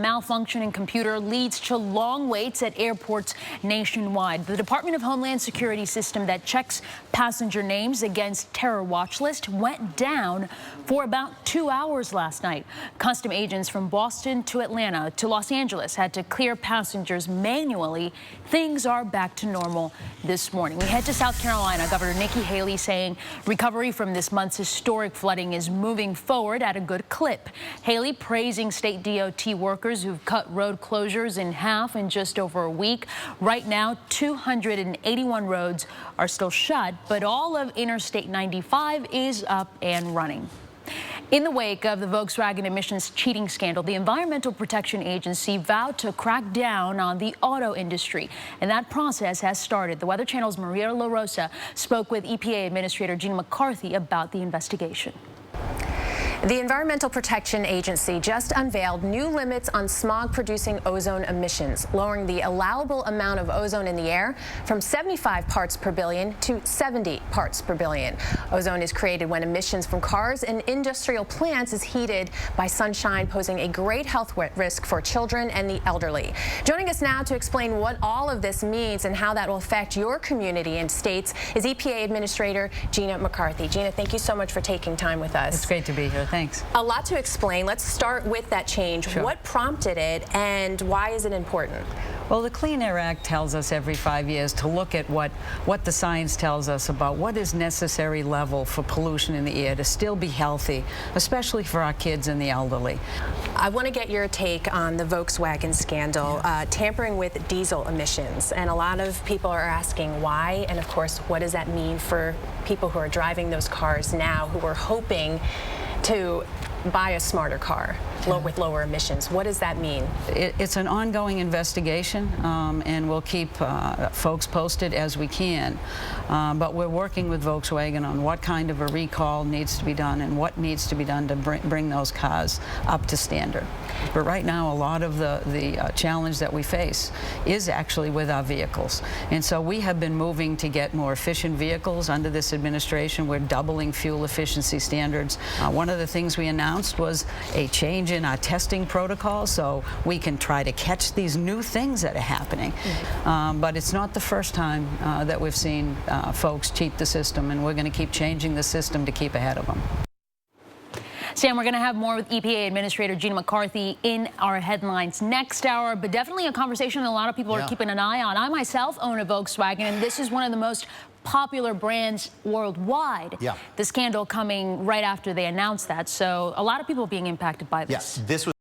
Malfunctioning computer leads to long waits at airports nationwide. The Department of Homeland Security system that checks passenger names against terror watch list went down for about 2 hours last night. Custom agents from Boston to Atlanta to Los Angeles had to clear passengers manually. Things are back to normal this morning. We head to South Carolina. Governor Nikki Haley saying recovery from this month's historic flooding is moving forward at a good clip. Haley praising state DOT workers who've cut road closures in half in just over a week. Right now, 281 roads are still shut, but all of Interstate 95 is up and running. In the wake of the Volkswagen emissions cheating scandal, the Environmental Protection Agency vowed to crack down on the auto industry, and that process has started. The Weather Channel's LaRosa spoke with EPA Administrator Gina McCarthy about the investigation. The Environmental Protection Agency just unveiled new limits on smog-producing ozone emissions, lowering the allowable amount of ozone in the air from 75 parts per billion to 70 parts per billion. Ozone is created when emissions from cars and industrial plants is heated by sunshine, posing a great health risk for children and the elderly. Joining us now to explain what all of this means and how that will affect your community and states is EPA Administrator Gina McCarthy. Gina, thank you so much for taking time with us. It's great to be here. Thanks. A lot to explain. Let's start with that change. Sure. What prompted it and why is it important? Well, the Clean Air Act tells us every 5 years to look at what the science tells us about what is necessary level for pollution in the air to still be healthy, especially for our kids and the elderly. I want to get your take on the Volkswagen scandal, tampering with diesel emissions. And a lot of people are asking why, and of course, what does that mean for people who are driving those cars now who are hoping to buy a smarter car with lower emissions? What does that mean? It's an ongoing investigation, and we'll keep folks posted as we can. But we're working with Volkswagen on what kind of a recall needs to be done and what needs to be done to bring those cars up to standard. But right now, a lot of the challenge that we face is actually with our vehicles. And so we have been moving to get more efficient vehicles under this administration. We're doubling fuel efficiency standards. One of the things we announced was a change in our testing protocol so we can try to catch these new things that are happening. But it's not the first time that we've seen folks cheat the system, and we're going to keep changing the system to keep ahead of them. Sam, we're going to have more with EPA Administrator Gina McCarthy in our headlines next hour, but definitely a conversation that a lot of people are keeping an eye on. I myself own a Volkswagen, and this is one of the most popular brands worldwide. The scandal coming right after they announced that, so a lot of people being impacted by this. This was